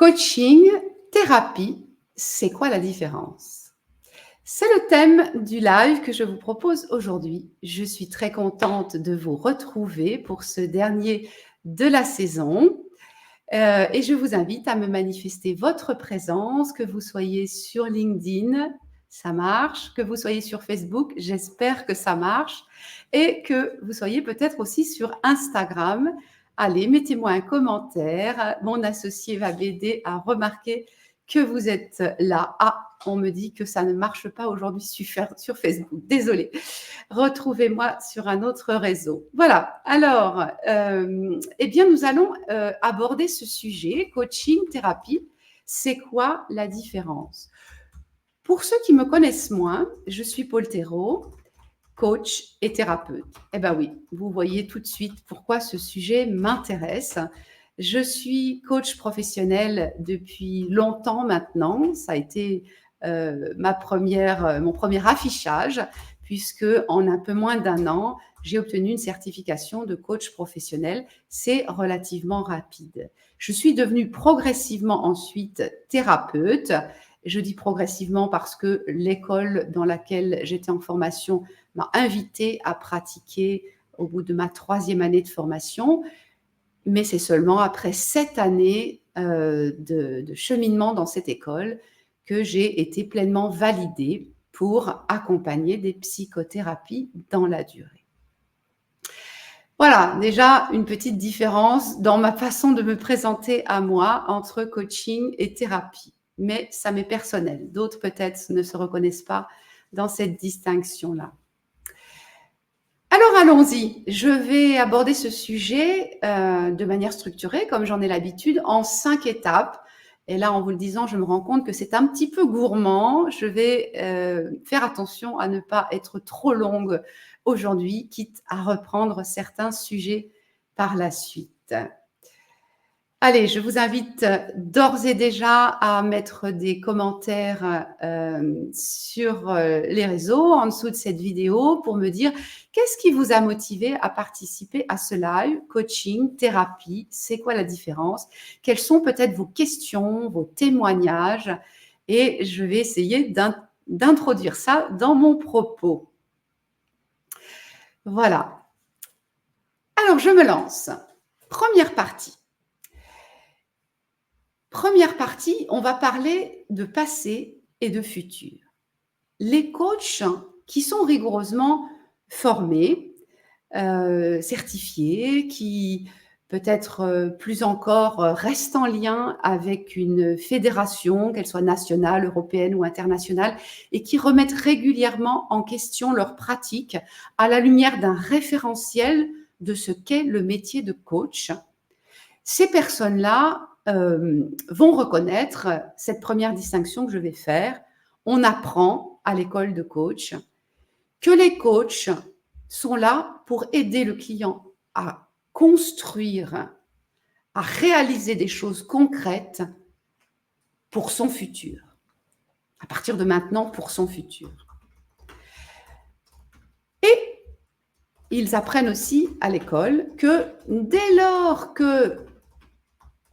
Coaching, thérapie, c'est quoi la différence? C'est le thème du live que je vous propose aujourd'hui. Je suis très contente de vous retrouver pour ce dernier de la saison. Et je vous invite à me manifester votre présence, que vous soyez sur LinkedIn, ça marche, que vous soyez sur Facebook, j'espère que ça marche, et que vous soyez peut-être aussi sur Instagram. Allez, mettez-moi un commentaire. Mon associé va m'aider à remarquer que vous êtes là. Ah, on me dit que ça ne marche pas aujourd'hui sur Facebook. Désolée. Retrouvez-moi sur un autre réseau. Voilà. Alors, eh bien, nous allons aborder ce sujet, coaching, thérapie. C'est quoi la différence? Pour ceux qui me connaissent moins, je suis Paul Thérault, coach et thérapeute. Eh bien oui, vous voyez tout de suite pourquoi ce sujet m'intéresse. Je suis coach professionnel depuis longtemps maintenant. Ça a été mon premier affichage, puisque en un peu moins d'un an, j'ai obtenu une certification de coach professionnel. C'est relativement rapide. Je suis devenue progressivement ensuite thérapeute. Je dis progressivement parce que l'école dans laquelle j'étais en formation m'a invitée à pratiquer au bout de ma 3e année de formation. Mais c'est seulement après 7 années de cheminement dans cette école que j'ai été pleinement validée pour accompagner des psychothérapies dans la durée. Voilà, déjà une petite différence dans ma façon de me présenter à moi entre coaching et thérapie. Mais ça m'est personnel. D'autres peut-être ne se reconnaissent pas dans cette distinction-là. Alors allons-y, je vais aborder ce sujet de manière structurée, comme j'en ai l'habitude, en 5 étapes. Et là, en vous le disant, je me rends compte que c'est un petit peu gourmand. Je vais faire attention à ne pas être trop longue aujourd'hui, quitte à reprendre certains sujets par la suite. Allez, je vous invite d'ores et déjà à mettre des commentaires sur les réseaux en dessous de cette vidéo pour me dire qu'est-ce qui vous a motivé à participer à ce live, coaching, thérapie, c'est quoi la différence? Quelles sont peut-être vos questions, vos témoignages? Et je vais essayer d'introduire ça dans mon propos. Voilà. Alors, je me lance. Première partie. Première partie, on va parler de passé et de futur. Les coachs qui sont rigoureusement formés, certifiés, qui peut-être plus encore restent en lien avec une fédération, qu'elle soit nationale, européenne ou internationale, et qui remettent régulièrement en question leurs pratiques à la lumière d'un référentiel de ce qu'est le métier de coach. Ces personnes-là vont reconnaître cette première distinction que je vais faire. On apprend à l'école de coach que les coachs sont là pour aider le client à construire, à réaliser des choses concrètes pour son futur. À partir de maintenant, pour son futur. Et ils apprennent aussi à l'école que dès lors que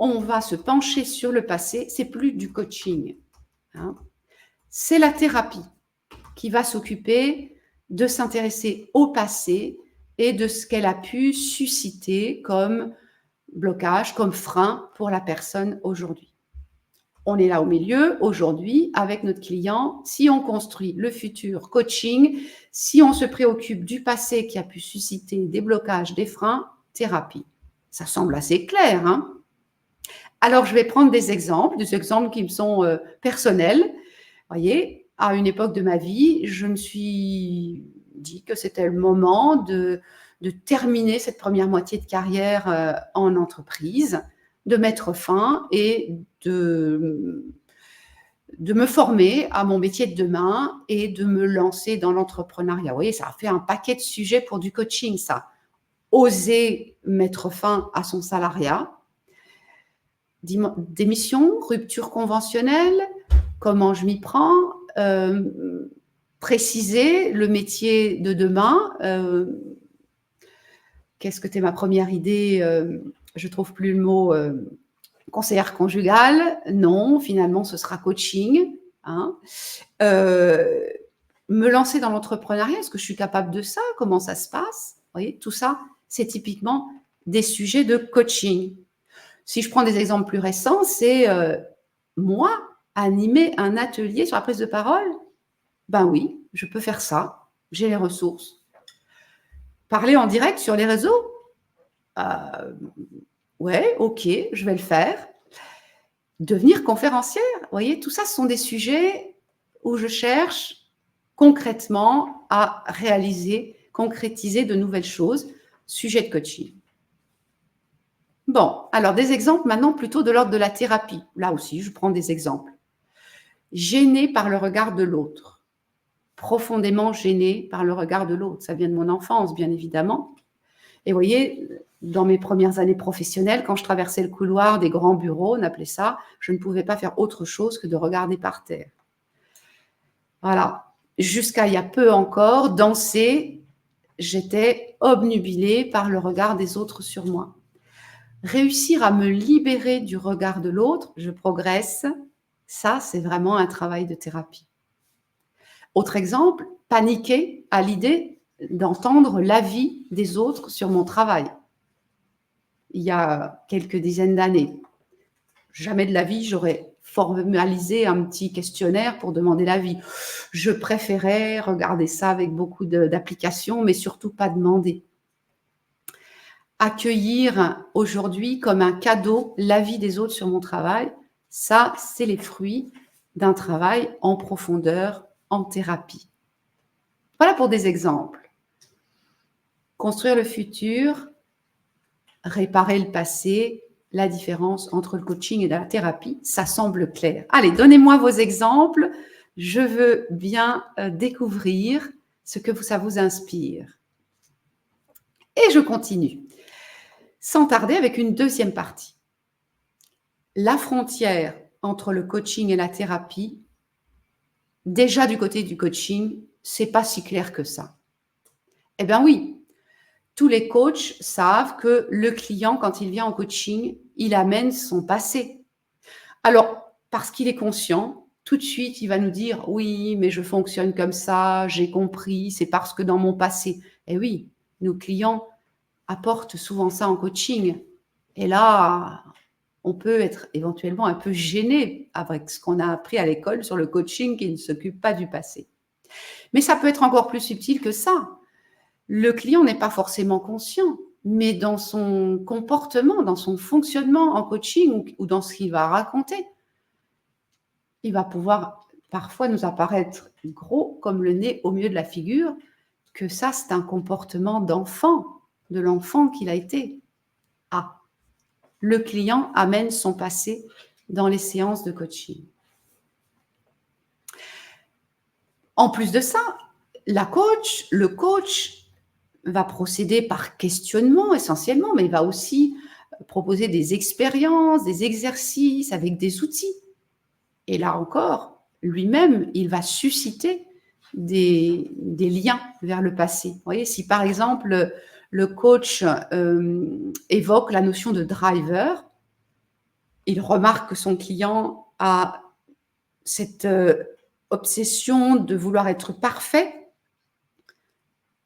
on va se pencher sur le passé, c'est plus du coaching. Hein. C'est la thérapie qui va s'occuper de s'intéresser au passé et de ce qu'elle a pu susciter comme blocage, comme frein pour la personne aujourd'hui. On est là au milieu, aujourd'hui, avec notre client. Si on construit le futur coaching, si on se préoccupe du passé qui a pu susciter des blocages, des freins, thérapie. Ça semble assez clair, hein? Alors, je vais prendre des exemples qui me sont personnels. Vous voyez, à une époque de ma vie, je me suis dit que c'était le moment de terminer cette première moitié de carrière en entreprise, de mettre fin et de me former à mon métier de demain et de me lancer dans l'entrepreneuriat. Vous voyez, ça a fait un paquet de sujets pour du coaching, ça. Oser mettre fin à son salariat, démission, rupture conventionnelle, comment je m'y prends, préciser le métier de demain. Qu'est-ce que c'était ma première idée? Je ne trouve plus le mot. Conseillère conjugale, non, finalement, ce sera coaching, hein. Euh, Me lancer dans l'entrepreneuriat, est-ce que je suis capable de ça? Comment ça se passe? Vous voyez, tout ça, c'est typiquement des sujets de coaching. Si je prends des exemples plus récents, c'est moi, animer un atelier sur la prise de parole. Ben oui, je peux faire ça. J'ai les ressources. Parler en direct sur les réseaux. Ouais, ok, je vais le faire. Devenir conférencière, vous voyez, tout ça, ce sont des sujets où je cherche concrètement à réaliser, concrétiser de nouvelles choses. Sujet de coaching. Bon, alors des exemples maintenant plutôt de l'ordre de la thérapie. Là aussi, je prends des exemples. Gêné par le regard de l'autre. Profondément gêné par le regard de l'autre. Ça vient de mon enfance, bien évidemment. Et vous voyez, dans mes premières années professionnelles, quand je traversais le couloir des grands bureaux, on appelait ça, je ne pouvais pas faire autre chose que de regarder par terre. Voilà. Jusqu'à il y a peu encore, danser, j'étais obnubilée par le regard des autres sur moi. Réussir à me libérer du regard de l'autre, je progresse. Ça, c'est vraiment un travail de thérapie. Autre exemple, paniquer à l'idée d'entendre l'avis des autres sur mon travail. Il y a quelques dizaines d'années, jamais de la vie, j'aurais formalisé un petit questionnaire pour demander l'avis. Je préférais regarder ça avec beaucoup d'applications, mais surtout pas demander. Accueillir aujourd'hui comme un cadeau l'avis des autres sur mon travail, ça, c'est les fruits d'un travail en profondeur, en thérapie. Voilà pour des exemples. Construire le futur, réparer le passé, la différence entre le coaching et la thérapie, ça semble clair. Allez, donnez-moi vos exemples. Je veux bien découvrir ce que ça vous inspire. Et je continue, sans tarder avec une deuxième partie. La frontière entre le coaching et la thérapie, déjà du côté du coaching, c'est pas si clair que ça. Eh bien oui, tous les coachs savent que le client, quand il vient en coaching, il amène son passé. Alors, parce qu'il est conscient, tout de suite, il va nous dire « Oui, mais je fonctionne comme ça, j'ai compris, c'est parce que dans mon passé… » Eh oui, nos clients apportent souvent ça en coaching. Et là, on peut être éventuellement un peu gêné avec ce qu'on a appris à l'école sur le coaching qui ne s'occupe pas du passé. Mais ça peut être encore plus subtil que ça. Le client n'est pas forcément conscient, mais dans son comportement, dans son fonctionnement en coaching ou dans ce qu'il va raconter, il va pouvoir parfois nous apparaître gros comme le nez au milieu de la figure, que ça, c'est un comportement d'enfant, de l'enfant qu'il a été. Ah, le client amène son passé dans les séances de coaching. En plus de ça, le coach va procéder par questionnement essentiellement, mais il va aussi proposer des expériences, des exercices avec des outils. Et là encore, lui-même, il va susciter des liens vers le passé. Vous voyez, si par exemple, le coach évoque la notion de driver, il remarque que son client a cette obsession de vouloir être parfait,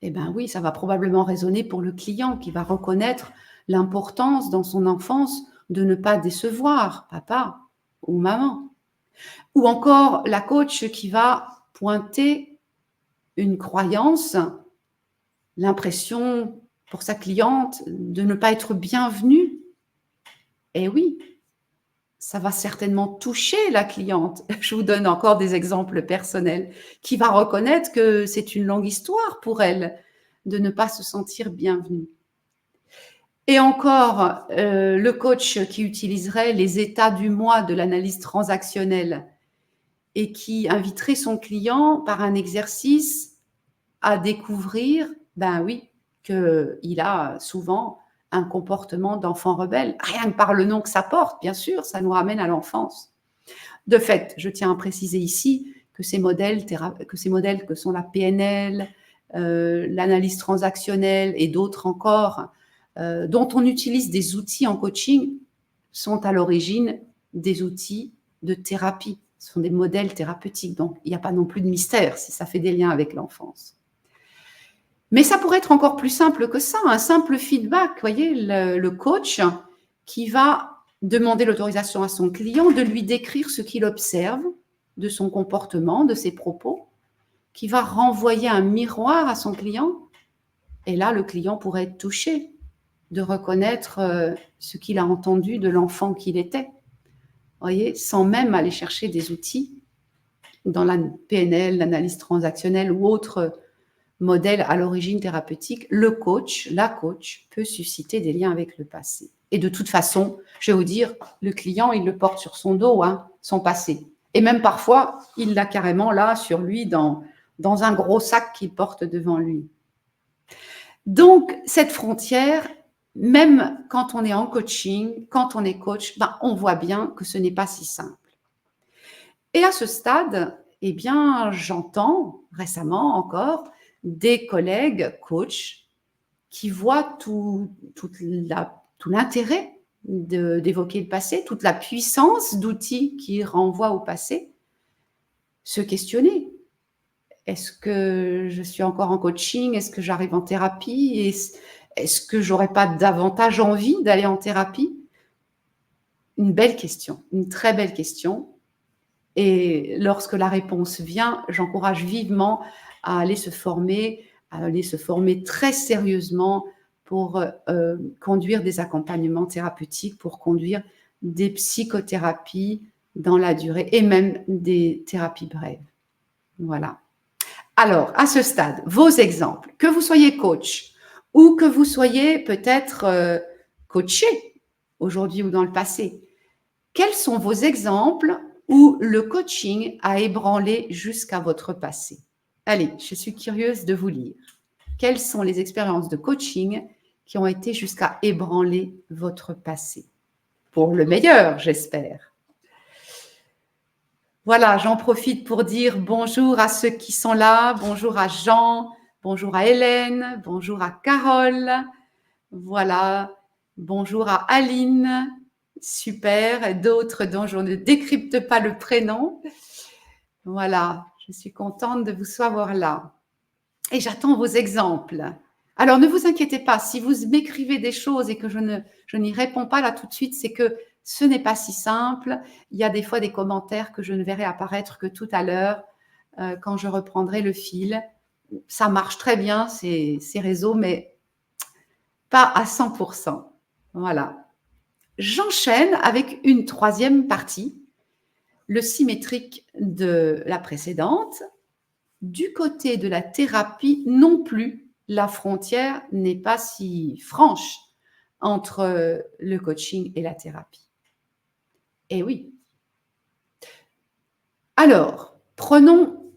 eh bien oui, ça va probablement résonner pour le client qui va reconnaître l'importance dans son enfance de ne pas décevoir papa ou maman. Ou encore la coach qui va pointer une croyance, l'impression pour sa cliente de ne pas être bienvenue. Eh oui, ça va certainement toucher la cliente. Je vous donne encore des exemples personnels qui va reconnaître que c'est une longue histoire pour elle de ne pas se sentir bienvenue. Et encore, le coach qui utiliserait les états du moi de l'analyse transactionnelle et qui inviterait son client par un exercice à découvrir, ben oui, qu'il a souvent un comportement d'enfant rebelle. Rien que par le nom que ça porte, bien sûr, ça nous ramène à l'enfance. De fait, je tiens à préciser ici que ces modèles que sont la PNL, l'analyse transactionnelle et d'autres encore, dont on utilise des outils en coaching, sont à l'origine des outils de thérapie. Ce sont des modèles thérapeutiques, donc il n'y a pas non plus de mystère si ça fait des liens avec l'enfance. Mais ça pourrait être encore plus simple que ça, un simple feedback. Vous voyez, le coach qui va demander l'autorisation à son client de lui décrire ce qu'il observe de son comportement, de ses propos, qui va renvoyer un miroir à son client. Et là, le client pourrait être touché de reconnaître ce qu'il a entendu de l'enfant qu'il était. Vous voyez, sans même aller chercher des outils dans la PNL, l'analyse transactionnelle ou autre modèle à l'origine thérapeutique, le coach, la coach peut susciter des liens avec le passé. Et de toute façon, je vais vous dire, le client, il le porte sur son dos, son passé. Et même parfois, il l'a carrément là, sur lui, dans un gros sac qu'il porte devant lui. Donc, cette frontière, même quand on est en coaching, quand on est coach, on voit bien que ce n'est pas si simple. Et à ce stade, eh bien, j'entends récemment encore des collègues coachs qui voient tout l'intérêt d'évoquer le passé, toute la puissance d'outils qui renvoient au passé, se questionner. Est-ce que je suis encore en coaching? Est-ce que j'arrive en thérapie? Est-ce que j'aurais pas davantage envie d'aller en thérapie? Une belle question, une très belle question. Et lorsque la réponse vient, j'encourage vivement à aller se former très sérieusement pour conduire des accompagnements thérapeutiques, pour conduire des psychothérapies dans la durée et même des thérapies brèves. Voilà. Alors, à ce stade, vos exemples, que vous soyez coach ou que vous soyez peut-être coaché aujourd'hui ou dans le passé, quels sont vos exemples où le coaching a ébranlé jusqu'à votre passé? Allez, je suis curieuse de vous lire. Quelles sont les expériences de coaching qui ont été jusqu'à ébranler votre passé? Pour le meilleur, j'espère. Voilà, j'en profite pour dire bonjour à ceux qui sont là, bonjour à Jean, bonjour à Hélène, bonjour à Carole, voilà, bonjour à Aline, super, et d'autres dont je ne décrypte pas le prénom. Voilà, je suis contente de vous savoir là. Et j'attends vos exemples. Alors, ne vous inquiétez pas, si vous m'écrivez des choses et que je n'y réponds pas là tout de suite, c'est que ce n'est pas si simple. Il y a des fois des commentaires que je ne verrai apparaître que tout à l'heure, quand je reprendrai le fil. Ça marche très bien, ces réseaux, mais pas à 100%. Voilà. J'enchaîne avec une troisième partie, le symétrique de la précédente. Du côté de la thérapie, non plus, la frontière n'est pas si franche entre le coaching et la thérapie. Eh oui. Alors, prenons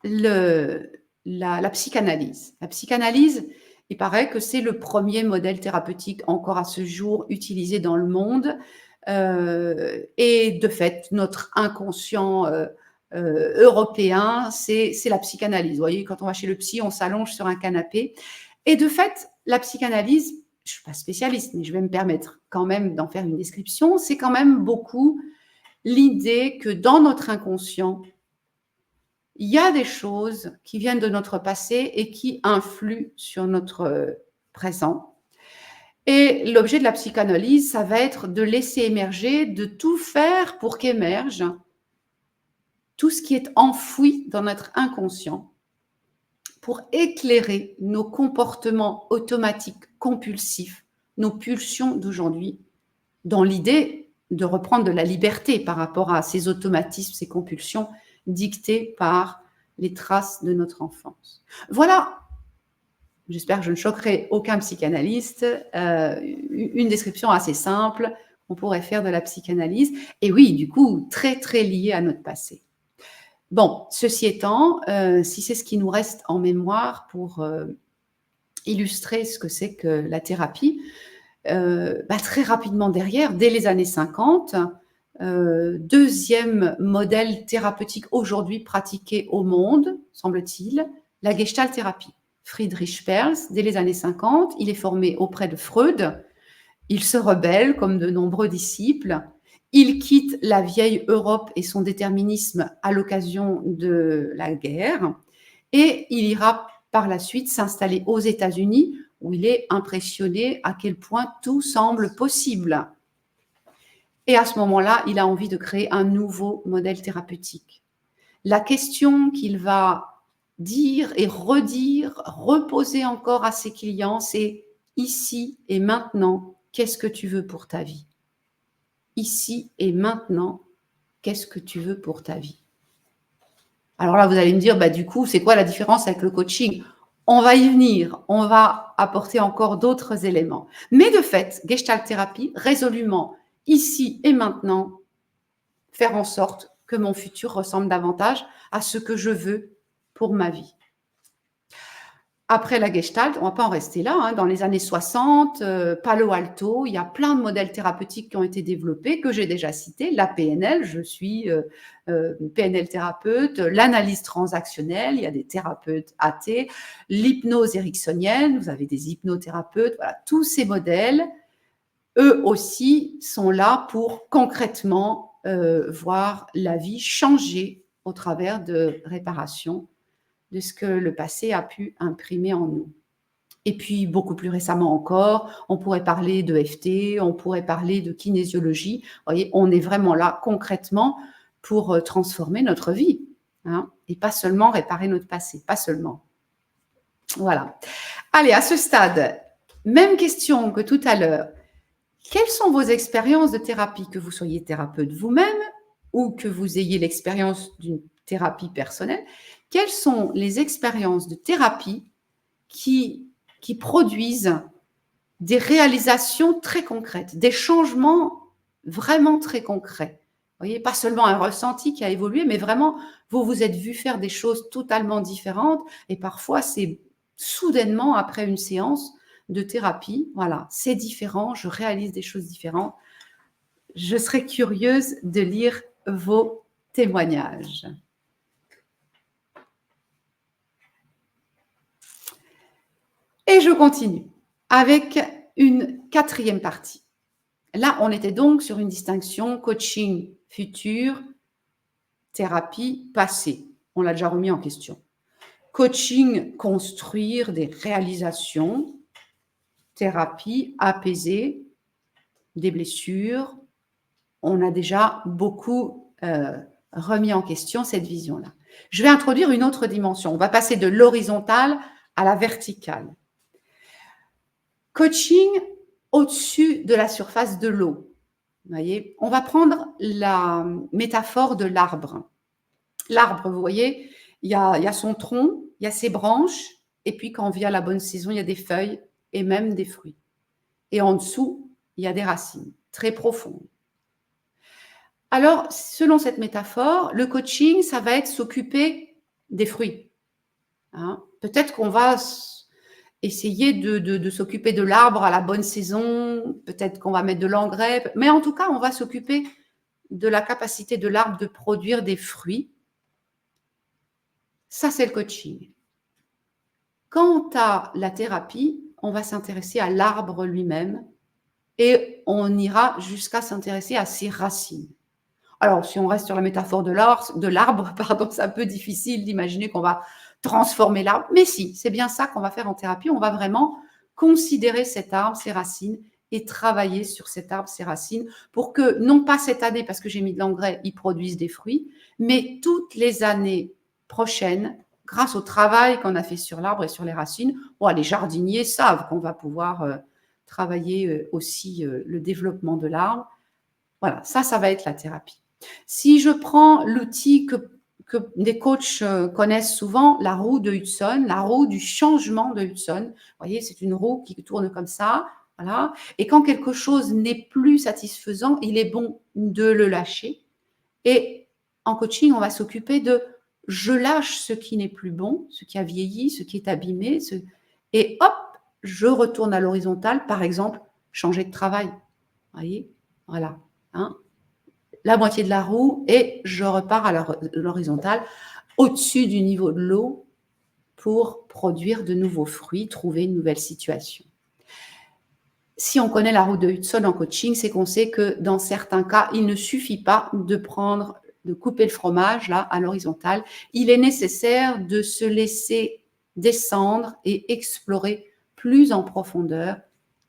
la psychanalyse. La psychanalyse, il paraît que c'est le premier modèle thérapeutique encore à ce jour utilisé dans le monde. Et de fait, notre inconscient européen, c'est la psychanalyse. Vous voyez, quand on va chez le psy, on s'allonge sur un canapé. Et de fait, la psychanalyse, je ne suis pas spécialiste, mais je vais me permettre quand même d'en faire une description, c'est quand même beaucoup l'idée que dans notre inconscient, il y a des choses qui viennent de notre passé et qui influent sur notre présent. Et l'objet de la psychanalyse, ça va être de laisser émerger, de tout faire pour qu'émerge tout ce qui est enfoui dans notre inconscient pour éclairer nos comportements automatiques compulsifs, nos pulsions d'aujourd'hui, dans l'idée de reprendre de la liberté par rapport à ces automatismes, ces compulsions dictées par les traces de notre enfance. Voilà, j'espère que je ne choquerai aucun psychanalyste, une description assez simple qu'on pourrait faire de la psychanalyse, et oui, du coup, très, très liée à notre passé. Bon, ceci étant, si c'est ce qui nous reste en mémoire pour illustrer ce que c'est que la thérapie, très rapidement derrière, dès les années 50, deuxième modèle thérapeutique aujourd'hui pratiqué au monde, semble-t-il, la Gestalt-thérapie. Friedrich Perls, dès les années 50, il est formé auprès de Freud Il se rebelle comme de nombreux disciples. Il quitte la vieille Europe et son déterminisme à l'occasion de la guerre et il ira par la suite s'installer aux États-Unis où il est impressionné à quel point tout semble possible. Et à ce moment-là, il a envie de créer un nouveau modèle thérapeutique. La question qu'il va dire et redire, reposer encore à ses clients, c'est ici et maintenant, qu'est-ce que tu veux pour ta vie? Ici et maintenant, qu'est-ce que tu veux pour ta vie? Alors là, vous allez me dire, bah, du coup, c'est quoi la différence avec le coaching? On va y venir, on va apporter encore d'autres éléments. Mais de fait, Gestalt thérapie, résolument, ici et maintenant, faire en sorte que mon futur ressemble davantage à ce que je veux pour ma vie. Après la Gestalt, on ne va pas en rester là. Hein. Dans les années 60, Palo Alto, il y a plein de modèles thérapeutiques qui ont été développés, que j'ai déjà cités. La PNL, je suis PNL thérapeute, l'analyse transactionnelle, il y a des thérapeutes AT, l'hypnose ericksonienne, vous avez des hypnothérapeutes. Voilà, tous ces modèles, eux aussi, sont là pour concrètement voir la vie changer au travers de réparations de ce que le passé a pu imprimer en nous. Et puis, beaucoup plus récemment encore, on pourrait parler de FT, on pourrait parler de kinésiologie. Vous voyez, on est vraiment là concrètement pour transformer notre vie. Hein, et pas seulement réparer notre passé, pas seulement. Voilà. Allez, à ce stade, même question que tout à l'heure. Quelles sont vos expériences de thérapie, que vous soyez thérapeute vous-même ou que vous ayez l'expérience d'une thérapie personnelle? Quelles sont les expériences de thérapie qui produisent des réalisations très concrètes, des changements vraiment très concrets? Vous voyez, pas seulement un ressenti qui a évolué, mais vraiment, vous vous êtes vu faire des choses totalement différentes et parfois, c'est soudainement, après une séance de thérapie, voilà, c'est différent, je réalise des choses différentes. Je serais curieuse de lire vos témoignages. Et je continue avec une quatrième partie. Là, on était donc sur une distinction coaching futur, thérapie passé. On l'a déjà remis en question. Coaching, construire des réalisations. Thérapie, apaiser des blessures. On a déjà beaucoup remis en question cette vision-là. Je vais introduire une autre dimension. On va passer de l'horizontale à la verticale. Coaching au-dessus de la surface de l'eau. Vous voyez, on va prendre la métaphore de l'arbre. L'arbre, vous voyez, il y a son tronc, il y a ses branches, et puis quand vient la bonne saison, il y a des feuilles et même des fruits. Et en dessous, il y a des racines très profondes. Alors, selon cette métaphore, le coaching, ça va être s'occuper des fruits. Hein, peut-être qu'on va essayer de s'occuper de l'arbre à la bonne saison, peut-être qu'on va mettre de l'engrais, mais en tout cas, on va s'occuper de la capacité de l'arbre de produire des fruits. Ça, c'est le coaching. Quant à la thérapie, on va s'intéresser à l'arbre lui-même et on ira jusqu'à s'intéresser à ses racines. Alors, si on reste sur la métaphore de l'arbre, pardon, c'est un peu difficile d'imaginer qu'on va transformer l'arbre. Mais si, c'est bien ça qu'on va faire en thérapie. On va vraiment considérer cet arbre, ses racines, et travailler sur cet arbre, ses racines, pour que, non pas cette année, parce que j'ai mis de l'engrais, ils produisent des fruits, mais toutes les années prochaines, grâce au travail qu'on a fait sur l'arbre et sur les racines, les jardiniers savent qu'on va pouvoir travailler aussi le développement de l'arbre. Voilà, ça va être la thérapie. Si je prends l'outil que des coachs connaissent souvent, la roue de Hudson, la roue du changement de Hudson. Vous voyez, c'est une roue qui tourne comme ça. Voilà. Et quand quelque chose n'est plus satisfaisant, il est bon de le lâcher. Et en coaching, on va s'occuper de je lâche ce qui n'est plus bon, ce qui a vieilli, ce qui est abîmé, et hop, je retourne à l'horizontale, par exemple, changer de travail. Vous voyez, voilà. Hein, la moitié de la roue et je repars à l'horizontale, au-dessus du niveau de l'eau pour produire de nouveaux fruits, trouver une nouvelle situation. si on connaît la route de Hudson en coaching, c'est qu'on sait que dans certains cas, il ne suffit pas de couper le fromage là à l'horizontale. Il est nécessaire de se laisser descendre et explorer plus en profondeur.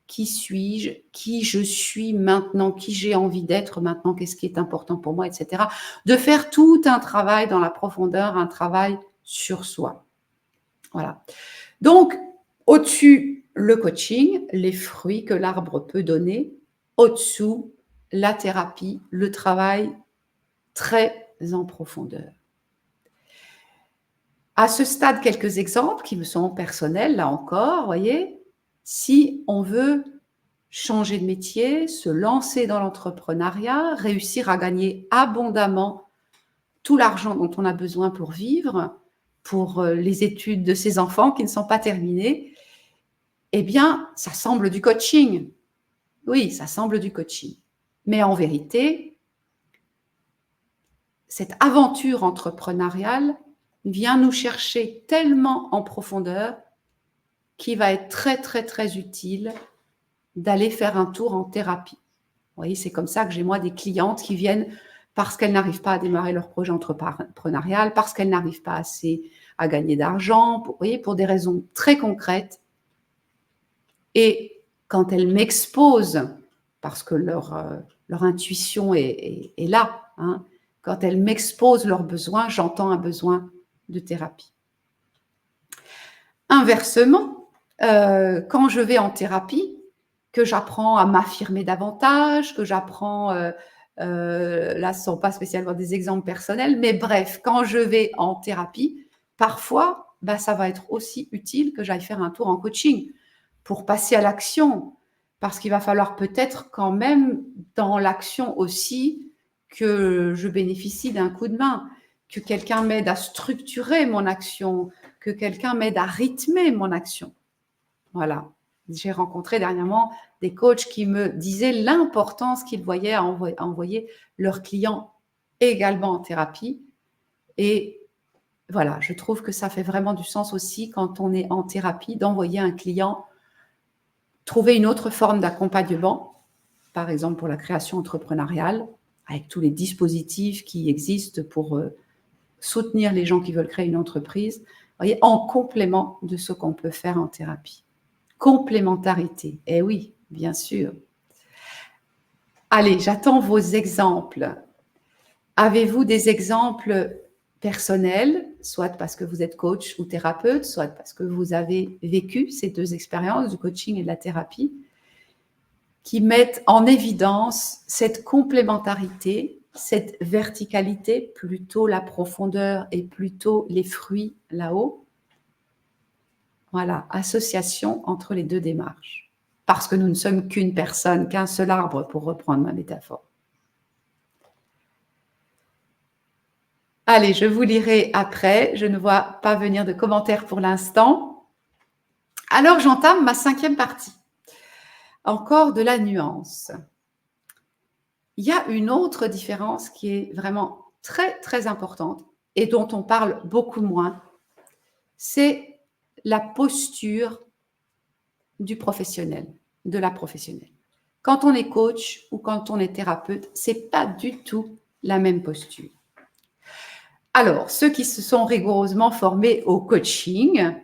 Qui suis-je? Qui je suis maintenant? Qui j'ai envie d'être maintenant? Qu'est-ce qui est important pour moi, etc. De faire tout un travail dans la profondeur, un travail sur soi. Voilà. Donc, au-dessus, le coaching, les fruits que l'arbre peut donner. Au-dessous, la thérapie, le travail très en profondeur. À ce stade, quelques exemples qui me sont personnels, là encore, voyez, si on veut changer de métier, se lancer dans l'entrepreneuriat, réussir à gagner abondamment tout l'argent dont on a besoin pour vivre, pour les études de ses enfants qui ne sont pas terminées, eh bien, ça semble du coaching. Oui, ça semble du coaching. Mais en vérité, cette aventure entrepreneuriale vient nous chercher tellement en profondeur qu'il va être très, très, très utile d'aller faire un tour en thérapie. Vous voyez, c'est comme ça que j'ai moi des clientes qui viennent parce qu'elles n'arrivent pas à démarrer leur projet entrepreneurial, parce qu'elles n'arrivent pas assez à gagner d'argent, vous voyez, pour des raisons très concrètes. Et quand elles m'exposent, parce que leur intuition est là, hein, quand elles m'exposent leurs besoins, j'entends un besoin de thérapie. Inversement, quand je vais en thérapie, que j'apprends à m'affirmer davantage, que j'apprends, là ce ne sont pas spécialement des exemples personnels, mais bref, quand je vais en thérapie, parfois, ça va être aussi utile que j'aille faire un tour en coaching pour passer à l'action, parce qu'il va falloir peut-être quand même dans l'action aussi que je bénéficie d'un coup de main, que quelqu'un m'aide à structurer mon action, que quelqu'un m'aide à rythmer mon action. Voilà. J'ai rencontré dernièrement des coachs qui me disaient l'importance qu'ils voyaient à envoyer leurs clients également en thérapie. Et voilà, je trouve que ça fait vraiment du sens aussi quand on est en thérapie d'envoyer un client trouver une autre forme d'accompagnement, par exemple pour la création entrepreneuriale, avec tous les dispositifs qui existent pour soutenir les gens qui veulent créer une entreprise, voyez, en complément de ce qu'on peut faire en thérapie. Complémentarité, eh oui, bien sûr. Allez, j'attends vos exemples. Avez-vous des exemples personnels, soit parce que vous êtes coach ou thérapeute, soit parce que vous avez vécu ces deux expériences du coaching et de la thérapie, qui mettent en évidence cette complémentarité, cette verticalité, plutôt la profondeur et plutôt les fruits là-haut. Voilà, association entre les deux démarches. Parce que nous ne sommes qu'une personne, qu'un seul arbre, pour reprendre ma métaphore. Allez, je vous lirai après. Je ne vois pas venir de commentaires pour l'instant. Alors, j'entame ma 5e partie. Encore de la nuance. Il y a une autre différence qui est vraiment très, très importante et dont on parle beaucoup moins. C'est la posture du professionnel, de la professionnelle. Quand on est coach ou quand on est thérapeute, c'est pas du tout la même posture. Alors, ceux qui se sont rigoureusement formés au coaching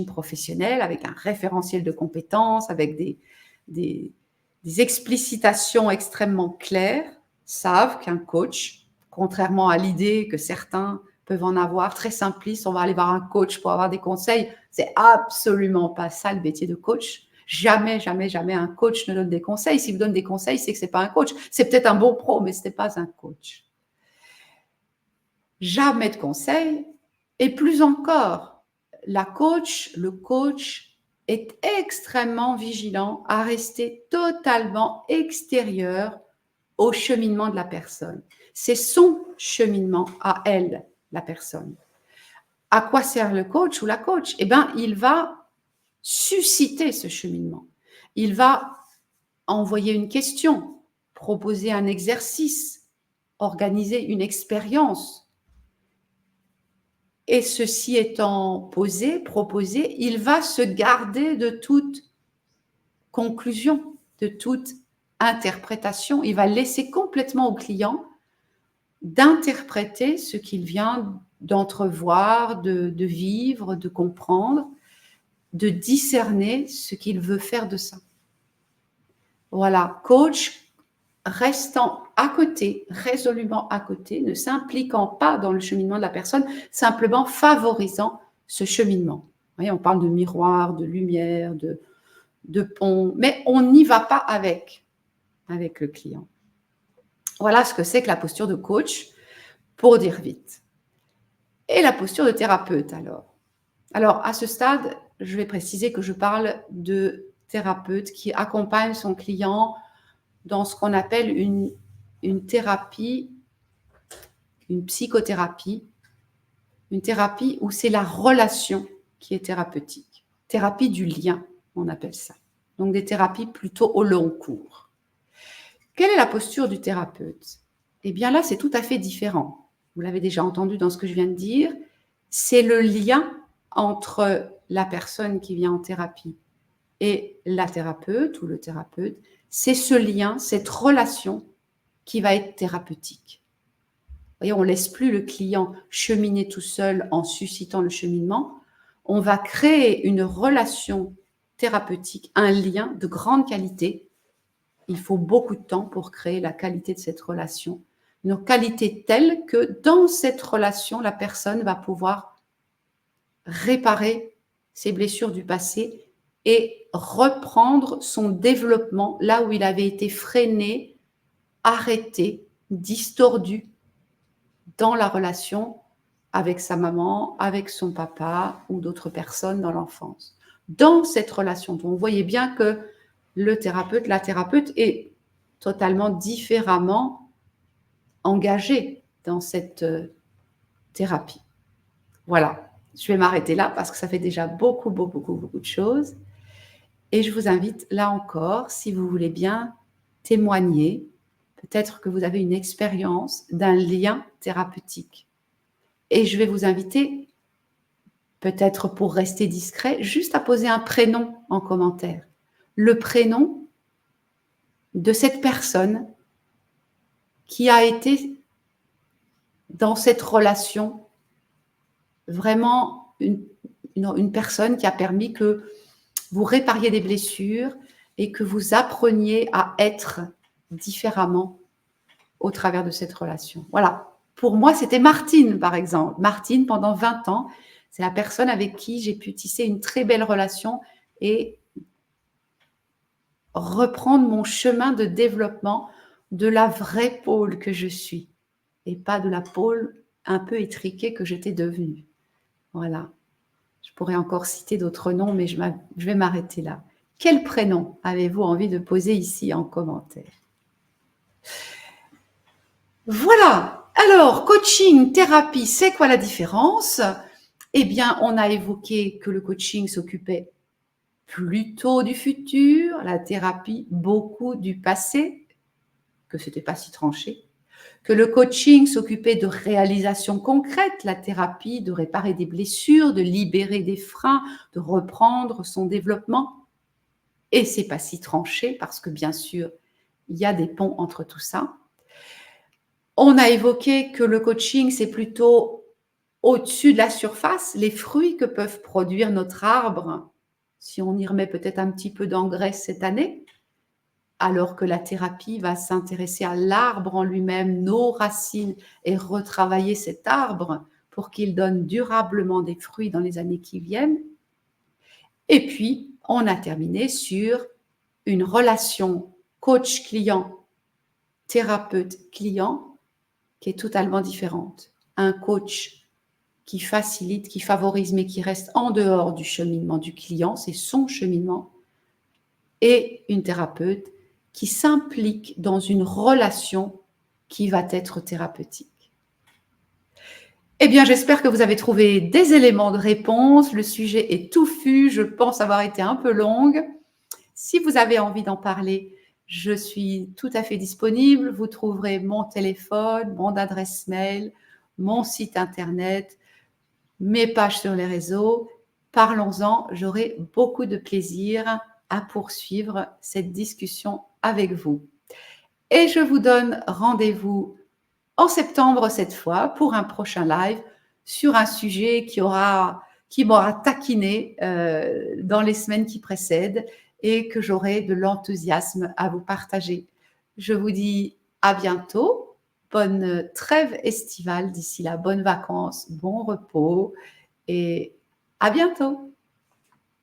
professionnel, avec un référentiel de compétences, avec des explicitations extrêmement claires, savent qu'un coach, contrairement à l'idée que certains peuvent en avoir, très simpliste, on va aller voir un coach pour avoir des conseils, c'est absolument pas ça le métier de coach. Jamais, jamais, jamais un coach ne donne des conseils. S'il vous donne des conseils, c'est que c'est pas un coach. C'est peut-être un bon pro, mais ce n'est pas un coach. Jamais de conseils. Et plus encore, le coach est extrêmement vigilant à rester totalement extérieur au cheminement de la personne. C'est son cheminement à elle, la personne. À quoi sert le coach ou la coach? Eh bien, il va susciter ce cheminement. Il va envoyer une question, proposer un exercice, organiser une expérience. Et ceci étant posé, proposé, il va se garder de toute conclusion. de toute interprétation. Il va laisser complètement au client d'interpréter ce qu'il vient d'entrevoir, de vivre, de comprendre, de discerner ce qu'il veut faire de ça. Voilà, coach restant à côté, résolument à côté, ne s'impliquant pas dans le cheminement de la personne, simplement favorisant ce cheminement. Vous voyez, on parle de miroir, de lumière, de pont, mais on n'y va pas avec le client. Voilà ce que c'est que la posture de coach, pour dire vite. Et la posture de thérapeute, alors. Alors, à ce stade, je vais préciser que je parle de thérapeute qui accompagne son client dans ce qu'on appelle une thérapie, une psychothérapie, une thérapie où c'est la relation qui est thérapeutique. Thérapie du lien, on appelle ça. Donc, des thérapies plutôt au long cours. Quelle est la posture du thérapeute? Eh bien là, c'est tout à fait différent. Vous l'avez déjà entendu dans ce que je viens de dire. C'est le lien entre la personne qui vient en thérapie et la thérapeute ou le thérapeute. C'est ce lien, cette relation qui va être thérapeutique. Vous voyez, on ne laisse plus le client cheminer tout seul en suscitant le cheminement. On va créer une relation thérapeutique, un lien de grande qualité. Il faut beaucoup de temps pour créer la qualité de cette relation. Une qualité telle que dans cette relation, la personne va pouvoir réparer ses blessures du passé et reprendre son développement là où il avait été freiné, arrêté, distordu dans la relation avec sa maman, avec son papa ou d'autres personnes dans l'enfance. Dans cette relation, donc vous voyez bien que le thérapeute, la thérapeute est totalement différemment engagé dans cette thérapie. Voilà, je vais m'arrêter là parce que ça fait déjà beaucoup de choses. Et je vous invite là encore, si vous voulez bien témoigner, peut-être que vous avez une expérience d'un lien thérapeutique. Et je vais vous inviter, peut-être pour rester discret, juste à poser un prénom en commentaire. Le prénom de cette personne qui a été dans cette relation vraiment une personne qui a permis que vous répariez des blessures et que vous appreniez à être différemment au travers de cette relation. Voilà. Pour moi, c'était Martine, par exemple. Martine, pendant 20 ans, c'est la personne avec qui j'ai pu tisser une très belle relation et reprendre mon chemin de développement de la vraie Paule que je suis et pas de la Paule un peu étriquée que j'étais devenue. Voilà. Je pourrais encore citer d'autres noms, mais je vais m'arrêter là. Quel prénom avez-vous envie de poser ici en commentaire? Voilà. Alors, coaching, thérapie, c'est quoi la différence? Eh bien, on a évoqué que le coaching s'occupait plutôt du futur, la thérapie beaucoup du passé, que ce n'était pas si tranché, que le coaching s'occupait de réalisations concrètes, la thérapie de réparer des blessures, de libérer des freins, de reprendre son développement. Et c'est pas si tranché parce que bien sûr, il y a des ponts entre tout ça. On a évoqué que le coaching, c'est plutôt au-dessus de la surface, les fruits que peuvent produire notre arbre, si on y remet peut-être un petit peu d'engrais cette année, alors que la thérapie va s'intéresser à l'arbre en lui-même, nos racines, et retravailler cet arbre pour qu'il donne durablement des fruits dans les années qui viennent. Et puis, on a terminé sur une relation coach-client, thérapeute-client, qui est totalement différente. Un coach qui facilite, qui favorise, mais qui reste en dehors du cheminement du client, c'est son cheminement, et une thérapeute qui s'implique dans une relation qui va être thérapeutique. Eh bien, j'espère que vous avez trouvé des éléments de réponse. Le sujet est touffu, je pense avoir été un peu longue. Si vous avez envie d'en parler, je suis tout à fait disponible. Vous trouverez mon téléphone, mon adresse mail, mon site internet, mes pages sur les réseaux. Parlons-en, j'aurai beaucoup de plaisir à poursuivre cette discussion avec vous. Et je vous donne rendez-vous en septembre cette fois pour un prochain live sur un sujet qui m'aura taquiné dans les semaines qui précèdent et que j'aurai de l'enthousiasme à vous partager. Je vous dis à bientôt, bonne trêve estivale d'ici là, bonnes vacances, bon repos et à bientôt.